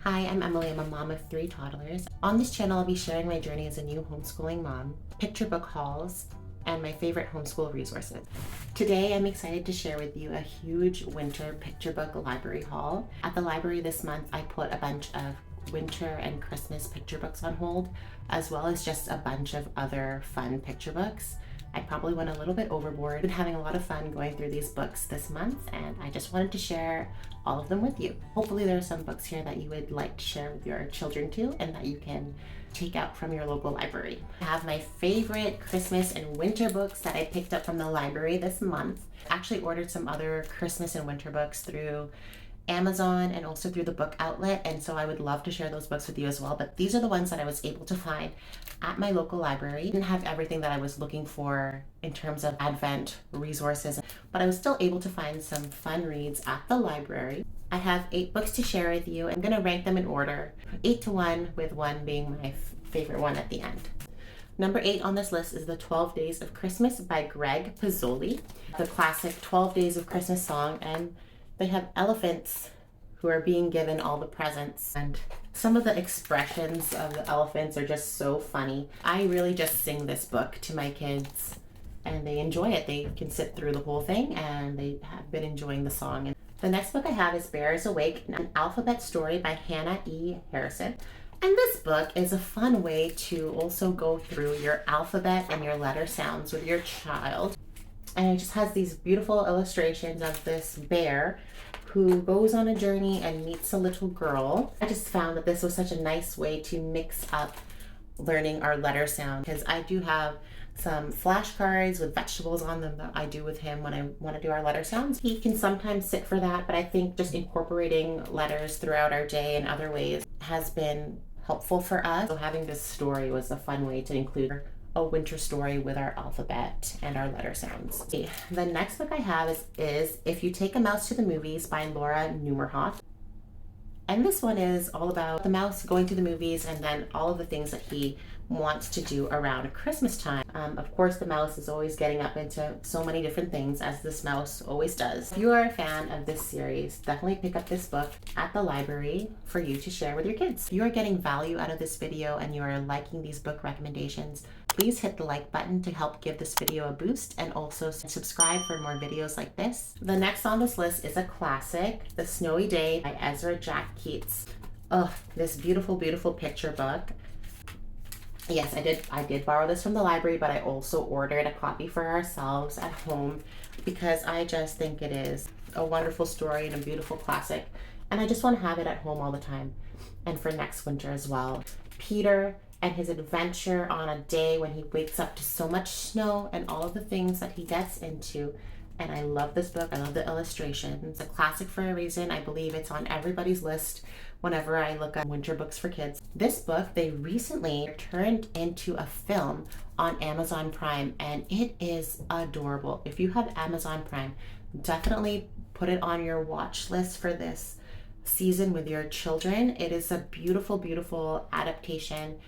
Hi, I'm Emily. I'm a mom of 3 toddlers. On this channel, I'll be sharing my journey as a new homeschooling mom, picture book hauls, and my favorite homeschool resources. Today, I'm excited to share with you a huge winter picture book library haul. At the library this month, I put a bunch of winter and Christmas picture books on hold, as well as just a bunch of other fun picture books. I probably went a little bit overboard. I've been having a lot of fun going through these books this month, and I just wanted to share all of them with you. Hopefully there are some books here that you would like to share with your children too, and that you can take out from your local library. I have my favorite Christmas and winter books that I picked up from the library this month. I actually ordered some other Christmas and winter books through Amazon and also through the book outlet, and so I would love to share those books with you as well, but these are the ones that I was able to find at my local library. I didn't have everything that I was looking for in terms of Advent resources, but I was still able to find some fun reads at the library. I have 8 books to share with you. I'm going to rank them in order, 8 to 1, with 1 being my favorite one at the end. Number 8 on this list is The 12 Days of Christmas by Greg Pizzoli, the classic 12 Days of Christmas song, and they have elephants who are being given all the presents, and some of the expressions of the elephants are just so funny. I really just sing this book to my kids and they enjoy it. They can sit through the whole thing and they have been enjoying the song. And the next book I have is Bears Awake, an alphabet story by Hannah E. Harrison. And this book is a fun way to also go through your alphabet and your letter sounds with your child. And it just has these beautiful illustrations of this bear who goes on a journey and meets a little girl. I just found that this was such a nice way to mix up learning our letter sound, because I do have some flashcards with vegetables on them that I do with him when I want to do our letter sounds. He can sometimes sit for that, but I think just incorporating letters throughout our day in other ways has been helpful for us. So having this story was a fun way to include a winter story with our alphabet and our letter sounds. The next book I have is If You Take a Mouse to the Movies by Laura Numerhoff. And this one is all about the mouse going to the movies and then all of the things that he wants to do around Christmas time. Of course, the mouse is always getting up into so many different things, as this mouse always does. If you are a fan of this series, definitely pick up this book at the library for you to share with your kids. If you are getting value out of this video and you are liking these book recommendations, please hit the like button to help give this video a boost, and also subscribe for more videos like this. The next on this list is a classic, The Snowy Day by Ezra Jack Keats. Oh, this beautiful, beautiful picture book. Yes, I did borrow this from the library, but I also ordered a copy for ourselves at home because I just think it is a wonderful story and a beautiful classic, and I just want to have it at home all the time and for next winter as well. Peter and his adventure on a day when he wakes up to so much snow and all of the things that he gets into. And I love this book. I love the illustrations. It's a classic for a reason. I believe it's on everybody's list whenever I look at winter books for kids. This book, they recently turned into a film on Amazon Prime, and it is adorable. If you have Amazon Prime, definitely put it on your watch list for this season with your children. It is a beautiful, beautiful adaptation.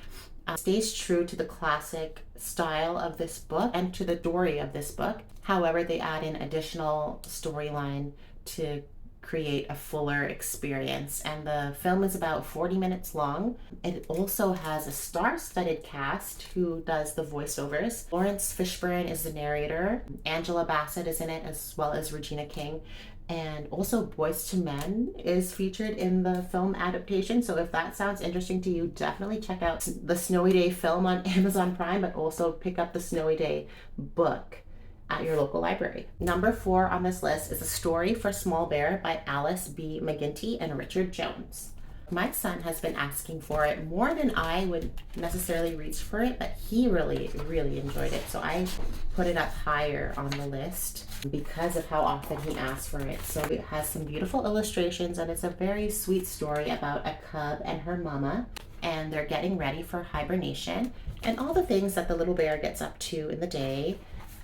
Stays true to the classic style of this book and to the story of this book. However, they add in additional storyline to create a fuller experience, and the film is about 40 minutes long. It also has a star-studded cast who does the voiceovers. Lawrence Fishburne is the narrator. Angela Bassett is in it, as well as Regina King. And also Boyz II Men is featured in the film adaptation. So if that sounds interesting to you, definitely check out the Snowy Day film on Amazon Prime, but also pick up the Snowy Day book at your local library. Number 4 on this list is A Story for Small Bear by Alice B. McGinty and Richard Jones. My son has been asking for it more than I would necessarily reach for it, but he really, really enjoyed it. So I put it up higher on the list because of how often he asks for it. So it has some beautiful illustrations, and it's a very sweet story about a cub and her mama, and they're getting ready for hibernation and all the things that the little bear gets up to in the day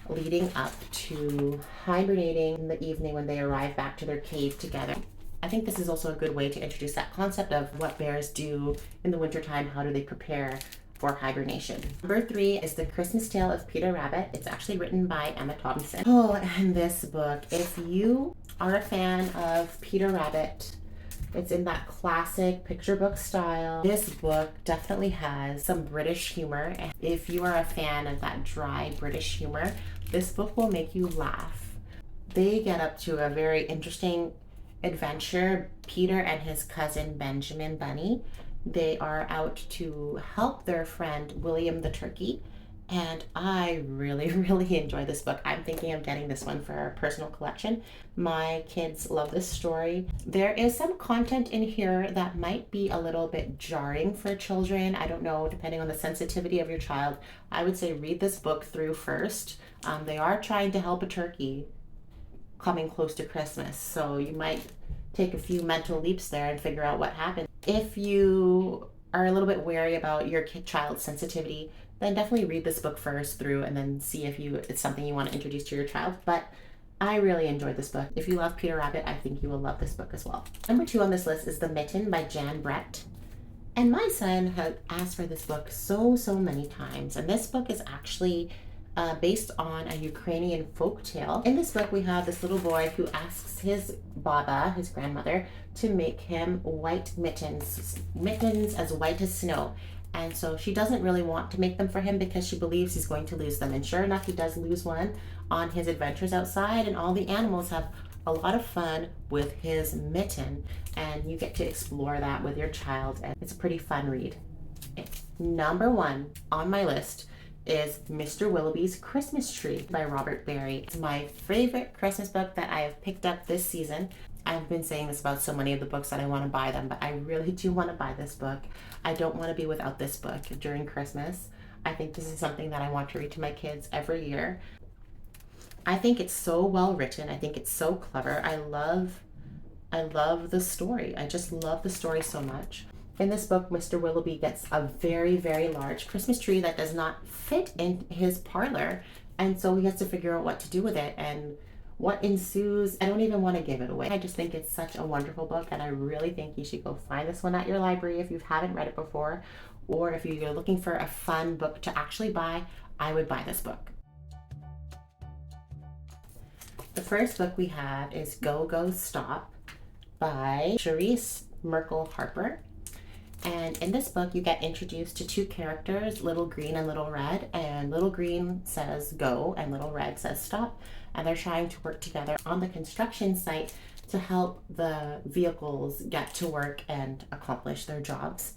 leading up to hibernating in the evening when they arrive back to their cave together. I think this is also a good way to introduce that concept of what bears do in the wintertime. How do they prepare for hibernation? Number 3 is The Christmas Tale of Peter Rabbit. It's actually written by Emma Thompson. Oh, and this book, if you are a fan of Peter Rabbit, It's in that classic picture book style. This book definitely has some British humor. If you are a fan of that dry British humor, this book will make you laugh. They get up to a very interesting adventure. Peter and his cousin Benjamin Bunny, they are out to help their friend William the turkey. And I really, really enjoy this book. I'm thinking of getting this one for our personal collection. My kids love this story. There is some content in here that might be a little bit jarring for children. I don't know, depending on the sensitivity of your child. I would say read this book through first. They are trying to help a turkey coming close to Christmas, so you might take a few mental leaps there and figure out what happened. If you are a little bit wary about your child's sensitivity, then definitely read this book first through and then see if it's something you want to introduce to your child. But I really enjoyed this book. If you love Peter Rabbit, I think you will love this book as well. Number 2 on this list is The Mitten by Jan Brett. And my son has asked for this book so many times. And this book is actually based on a Ukrainian folk tale. In this book, we have this little boy who asks his baba, his grandmother, to make him white mittens as white as snow. And so she doesn't really want to make them for him because she believes he's going to lose them. And sure enough, he does lose one on his adventures outside, and all the animals have a lot of fun with his mitten, and you get to explore that with your child, and it's a pretty fun read. Number 1 on my list is Mr. Willowby's Christmas Tree by Robert Barry. It's my favorite Christmas book that I have picked up this season. I've been saying this about so many of the books that I want to buy them, but I really do want to buy this book. I don't want to be without this book during Christmas. I think this is something that I want to read to my kids every year. I think it's so well written. I think it's so clever. I love the story. I just love the story so much. In this book, Mr. Willowby gets a very, very large Christmas tree that does not fit in his parlor, and so he has to figure out what to do with it, and what ensues. I don't even want to give it away. I just think it's such a wonderful book, and I really think you should go find this one at your library if you haven't read it before, or if you're looking for a fun book to actually buy, I would buy this book. The first book we have is Go Go Stop by Charisse Merkel Harper. And in this book, you get introduced to 2 characters, Little Green and Little Red. And Little Green says go and Little Red says stop. And they're trying to work together on the construction site to help the vehicles get to work and accomplish their jobs.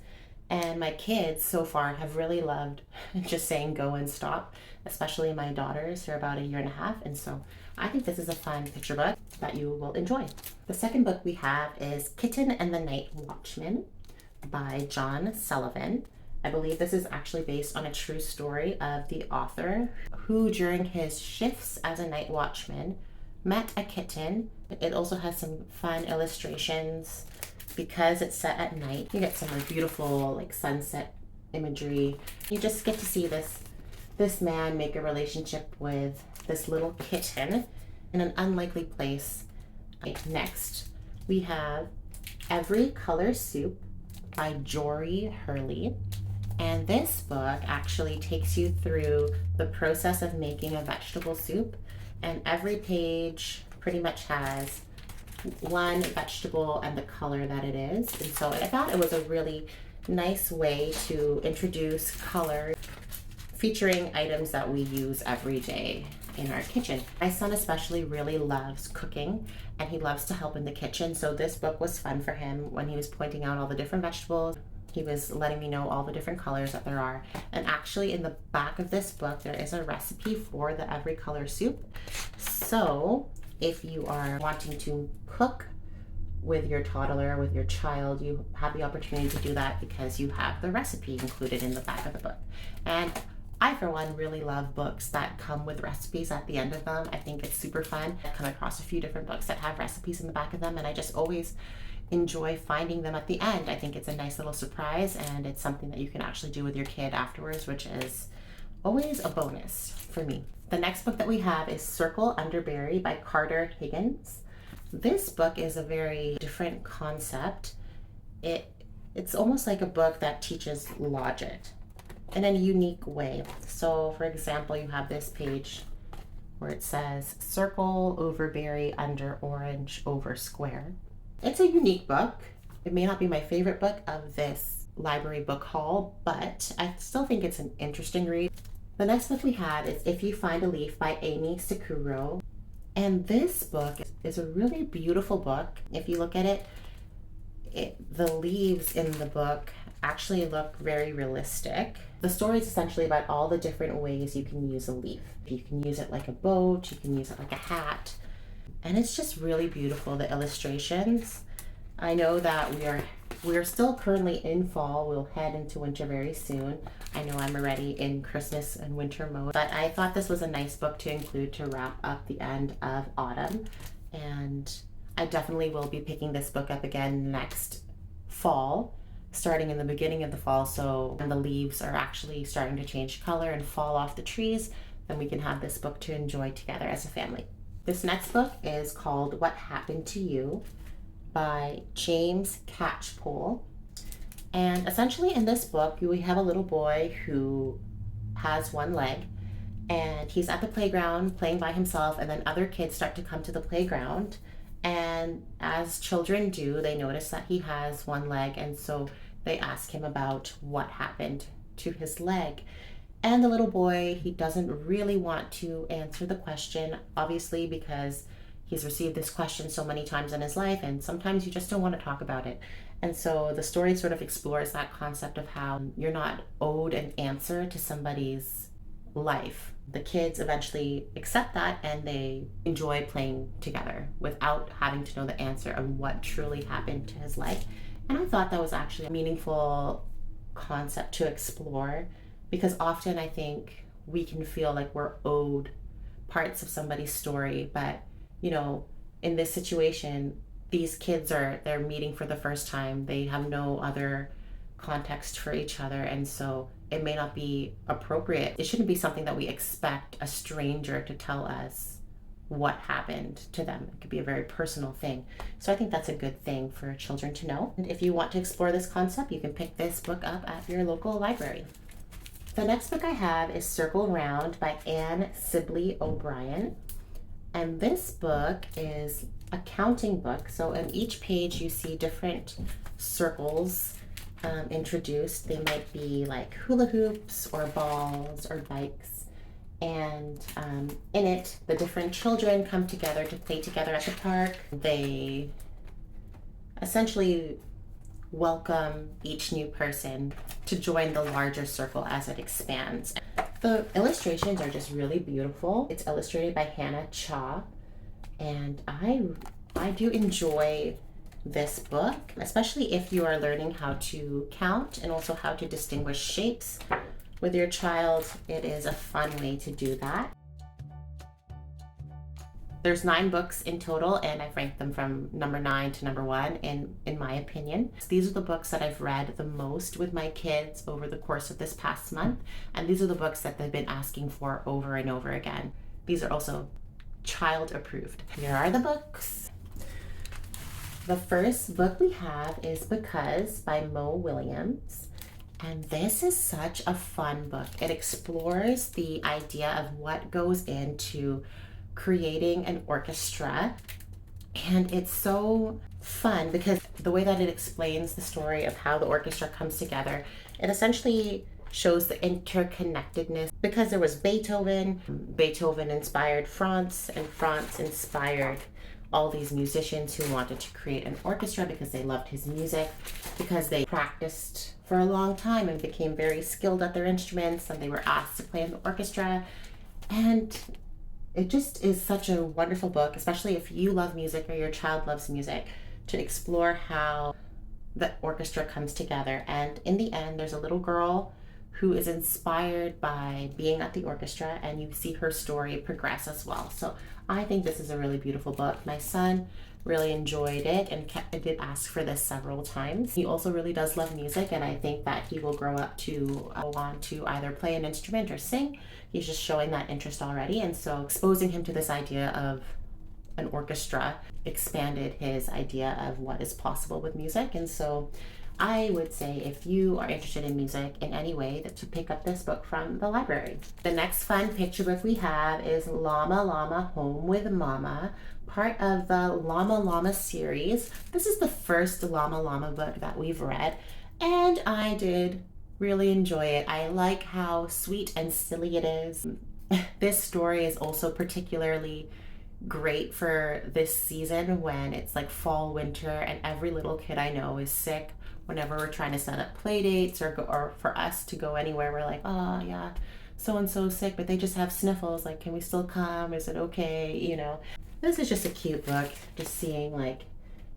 And my kids so far have really loved just saying go and stop, especially my daughters. They're about 1.5 years. And so I think this is a fun picture book that you will enjoy. The second book we have is Kitten and the Night Watchman by John Sullivan. I believe this is actually based on a true story of the author who, during his shifts as a night watchman, met a kitten. It also has some fun illustrations because it's set at night. You get some beautiful sunset imagery. You just get to see this man make a relationship with this little kitten in an unlikely place. Next, we have Every Color Soup by Jory Hurley. And this book actually takes you through the process of making a vegetable soup, and every page pretty much has one vegetable and the color that it is. And so I thought it was a really nice way to introduce color featuring items that we use every day in our kitchen. My son especially really loves cooking, and he loves to help in the kitchen, so this book was fun for him. When he was pointing out all the different vegetables, he was letting me know all the different colors that there are. And actually in the back of this book there is a recipe for the Every Color Soup. So if you are wanting to cook with your toddler, with your child, you have the opportunity to do that because you have the recipe included in the back of the book. And I, for one, really love books that come with recipes at the end of them. I think it's super fun. I've come across a few different books that have recipes in the back of them, and I just always enjoy finding them at the end. I think it's a nice little surprise, and it's something that you can actually do with your kid afterwards, which is always a bonus for me. The next book that we have is Circle Underberry by Carter Higgins. This book is a very different concept. It's almost like a book that teaches logic in a unique way. So for example, you have this page where it says circle over berry under orange over square. It's a unique book. It may not be my favorite book of this library book haul, but I still think it's an interesting read. The next book we have is If You Find a Leaf by Amy Sakuro. And this book is a really beautiful book. If you look at it, the leaves in the book actually look very realistic. The story is essentially about all the different ways you can use a leaf. You can use it like a boat, you can use it like a hat, and it's just really beautiful, the illustrations. I know that we are still currently in fall. We'll head into winter very soon. I know I'm already in Christmas and winter mode, but I thought this was a nice book to include to wrap up the end of autumn, and I definitely will be picking this book up again next fall, starting in the beginning of the fall. So when the leaves are actually starting to change color and fall off the trees, then we can have this book to enjoy together as a family. This next book is called What Happened to You by James Catchpole. And essentially in this book, we have a little boy who has one leg, and he's at the playground playing by himself, and then other kids start to come to the playground. And as children do, they notice that he has one leg, and so they ask him about what happened to his leg. And the little boy, he doesn't really want to answer the question, obviously, because he's received this question so many times in his life, and sometimes you just don't want to talk about it. And so the story sort of explores that concept of how you're not owed an answer to somebody's life. The kids eventually accept that, and they enjoy playing together without having to know the answer of what truly happened to his leg. And I thought that was actually a meaningful concept to explore, because often I think we can feel like we're owed parts of somebody's story, but in this situation, these kids they're meeting for the first time. They have no other context for each other, and so it may not be appropriate. It shouldn't be something that we expect a stranger to tell us what happened to them. It could be a very personal thing. So I think that's a good thing for children to know. And if you want to explore this concept, you can pick this book up at your local library. The next book I have is Circle Round by Anne Sibley O'Brien. And this book is a counting book. So in each page you see different circles introduced. They might be like hula hoops or balls or bikes. And in it, the different children come together to play together at the park. They essentially welcome each new person to join the larger circle as it expands. The illustrations are just really beautiful. It's illustrated by Hannah Cha, and I do enjoy this book, especially if you are learning how to count and also how to distinguish shapes with your child. It is a fun way to do that. There's 9 books in total, and I've ranked them from number 9 to number 1 in my opinion. So these are the books that I've read the most with my kids over the course of this past month, and these are the books that they've been asking for over and over again. These are also child approved. Here are the books. The first book we have is Because by Mo Williams. And this is such a fun book. It explores the idea of what goes into creating an orchestra, and it's so fun because the way that it explains the story of how the orchestra comes together, it essentially shows the interconnectedness, because there was Beethoven inspired France, and France inspired all these musicians who wanted to create an orchestra because they loved his music, because they practiced for a long time and became very skilled at their instruments, and they were asked to play in the orchestra. And it just is such a wonderful book, especially if you love music or your child loves music, to explore how the orchestra comes together. And in the end, there's a little girl who is inspired by being at the orchestra, and you see her story progress as well. So I think this is a really beautiful book. My son really enjoyed it and did ask for this several times. He also really does love music, and I think that he will grow up to want to either play an instrument or sing. He's just showing that interest already, and so exposing him to this idea of an orchestra expanded his idea of what is possible with music. And so I would say if you are interested in music in any way, that to pick up this book from the library. The next fun picture book we have is Llama Llama Home with Mama, part of the Llama series. This is the first Llama book that we've read, and I did really enjoy it. I like how sweet and silly it is. This story is also particularly great for this season when it's like fall, winter, and every little kid I know is sick. Whenever we're trying to set up play dates or for us to go anywhere, we're like, oh yeah, so and so sick, but they just have sniffles. Like, can we still come? Is it okay? You know, this is just a cute book. Just seeing like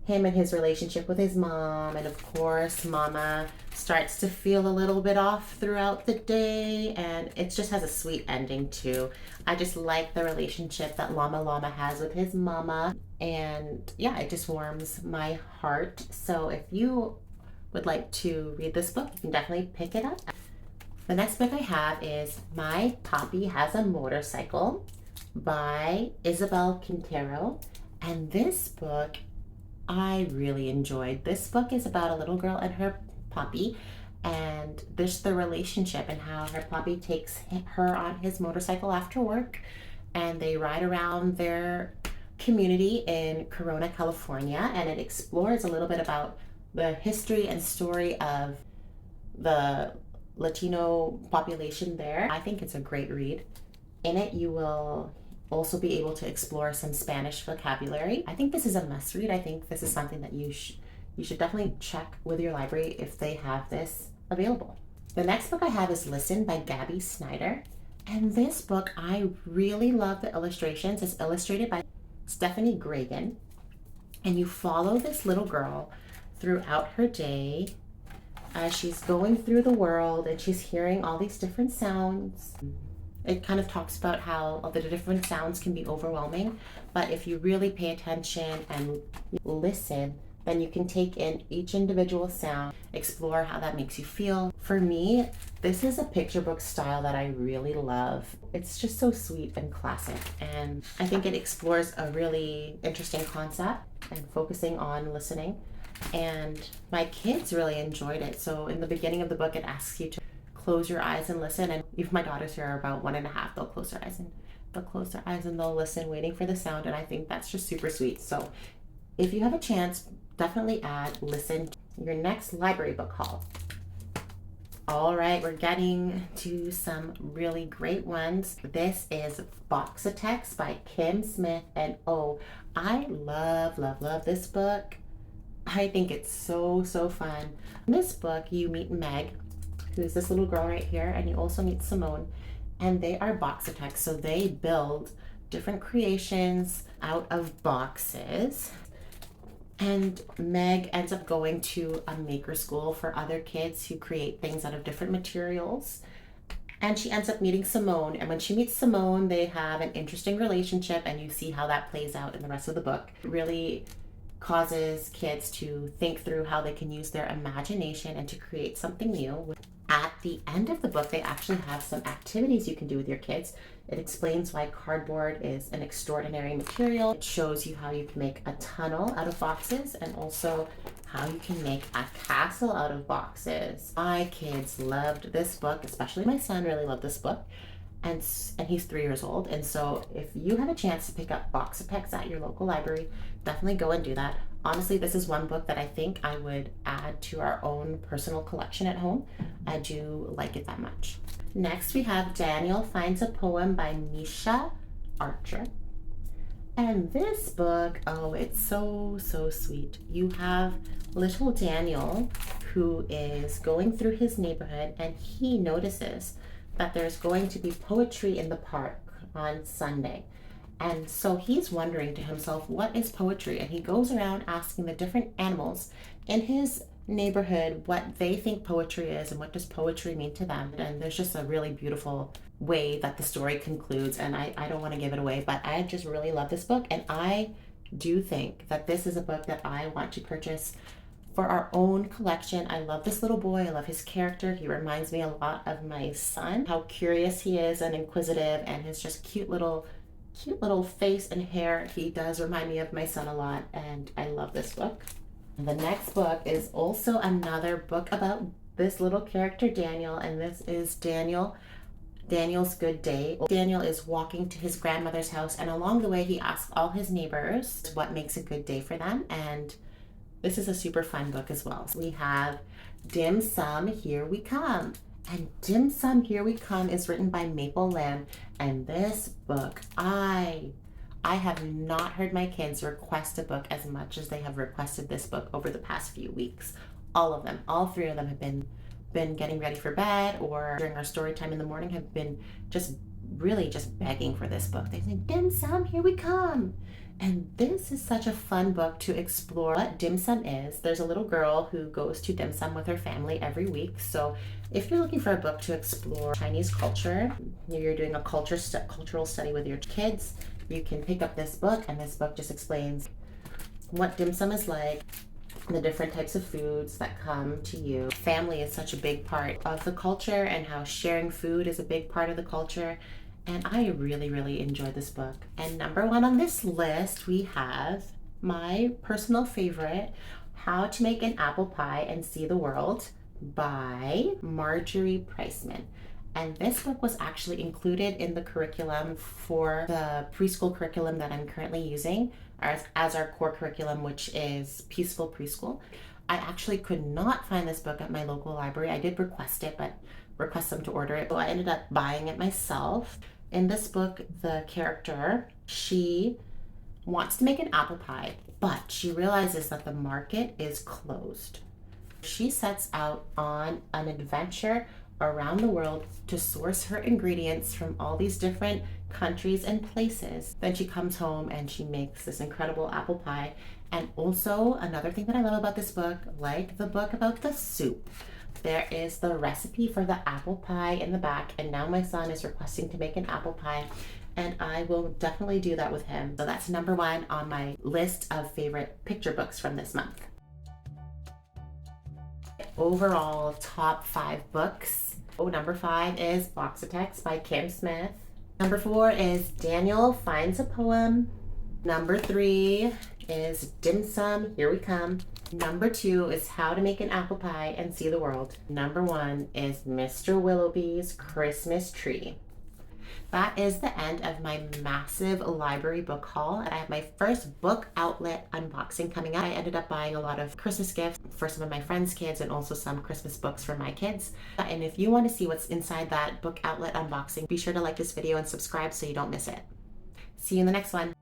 him and his relationship with his mom, and of course, Mama starts to feel a little bit off throughout the day, and it just has a sweet ending too. I just like the relationship that Llama has with his mama, and yeah, it just warms my heart. So if you would like to read this book, you can definitely pick it up. The next book I have is My Papi Has a Motorcycle by Isabel Quintero, and this book I really enjoyed. This book is about a little girl and her Papi, and there's the relationship and how her Papi takes her on his motorcycle after work, and they ride around their community in Corona, California, and it explores a little bit about the history and story of the Latino population there. I think it's a great read. In it, you will also be able to explore some Spanish vocabulary. I think this is a must read. I think this is something that you should definitely check with your library if they have this available. The next book I have is Listen by Gabby Snyder. And this book, I really love the illustrations. It's illustrated by Stephanie Gragan. And you follow this little girl throughout her day as she's going through the world and she's hearing all these different sounds. It kind of talks about how all the different sounds can be overwhelming, but if you really pay attention and listen, then you can take in each individual sound, explore how that makes you feel. For me, this is a picture book style that I really love. It's just so sweet and classic, and I think it explores a really interesting concept and focusing on listening. And my kids really enjoyed it. So in the beginning of the book, it asks you to close your eyes and listen. And if my daughters here are about 1.5, they'll close their eyes and they'll listen, waiting for the sound. And I think that's just super sweet. So if you have a chance, definitely listen to your next library book haul. All right, we're getting to some really great ones. This is Boxitects by Kim Smith. And oh, I love this book. I think it's so fun. In this book, you meet Meg, who's this little girl right here, and you also meet Simone, and they are Boxitects, so they build different creations out of boxes. And Meg ends up going to a maker school for other kids who create things out of different materials. And she ends up meeting Simone, and when she meets Simone, they have an interesting relationship, and you see how that plays out in the rest of the book. It really causes kids to think through how they can use their imagination and to create something new. At the end of the book, they actually have some activities you can do with your kids. It explains why cardboard is an extraordinary material. It shows you how you can make a tunnel out of boxes, and also how you can make a castle out of boxes. My kids loved this book, especially my son really loved this book. And he's 3 years old. And so if you have a chance to pick up Boxitects at your local library, definitely go and do that. Honestly, this is one book that I think I would add to our own personal collection at home. I do like it that much. Next, we have Daniel Finds a Poem by Misha Archer. And this book, oh, it's so sweet. You have little Daniel who is going through his neighborhood, and he notices that there's going to be poetry in the park on Sunday. And so he's wondering to himself, what is poetry? And he goes around asking the different animals in his neighborhood what they think poetry is and what does poetry mean to them. And there's just a really beautiful way that the story concludes, and I don't want to give it away, but I just really love this book, and I do think that this is a book that I want to purchase for our own collection. I love this little boy. I love his character. He reminds me a lot of my son, how curious he is and inquisitive, and his just cute little face and hair. He does remind me of my son a lot, and I love this book. The next book is also another book about this little character Daniel, and this is Daniel's Good Day. Daniel is walking to his grandmother's house, and along the way he asks all his neighbors what makes a good day for them, and this is a super fun book as well. We have Dim Sum, Here We Come. And Dim Sum, Here We Come is written by Maple Lamb, and this book, I have not heard my kids request a book as much as they have requested this book over the past few weeks. All of them, all three of them have been getting ready for bed, or during our story time in the morning have been just really just begging for this book. They think, Dim Sum, Here We Come. And this is such a fun book to explore what dim sum is. There's a little girl who goes to dim sum with her family every week. So if you're looking for a book to explore Chinese culture, you're doing a cultural study with your kids, you can pick up this book, and this book just explains what dim sum is like, the different types of foods that come to you. Family is such a big part of the culture, and how sharing food is a big part of the culture. And I really, really enjoyed this book. And number one on this list, we have my personal favorite, How to Make an Apple Pie and See the World by Marjorie Priceman. And this book was actually included in the curriculum for the preschool curriculum that I'm currently using as our core curriculum, which is Peaceful Preschool. I actually could not find this book at my local library. I did request it, but request them to order it. So I ended up buying it myself. In this book, the character, she wants to make an apple pie, but she realizes that the market is closed. She sets out on an adventure around the world to source her ingredients from all these different countries and places. Then she comes home and she makes this incredible apple pie. And also another thing that I love about this book, like the book about the soup, there is the recipe for the apple pie in the back, and now my son is requesting to make an apple pie, and I will definitely do that with him. So that's number one on my list of favorite picture books from this month. Overall top 5 books. Number 5 is Boxitects by Kim Smith. Number 4 is Daniel Finds a Poem. Number 3 is Dim Sum, Here We Come. Number 2 is How to Make an Apple Pie and See the World. Number 1 is Mr. Willowby's Christmas Tree. That is the end of my massive library book haul. I have my first book outlet unboxing coming up. I ended up buying a lot of Christmas gifts for some of my friends' kids and also some Christmas books for my kids. And if you want to see what's inside that book outlet unboxing, be sure to like this video and subscribe so you don't miss it. See you in the next one.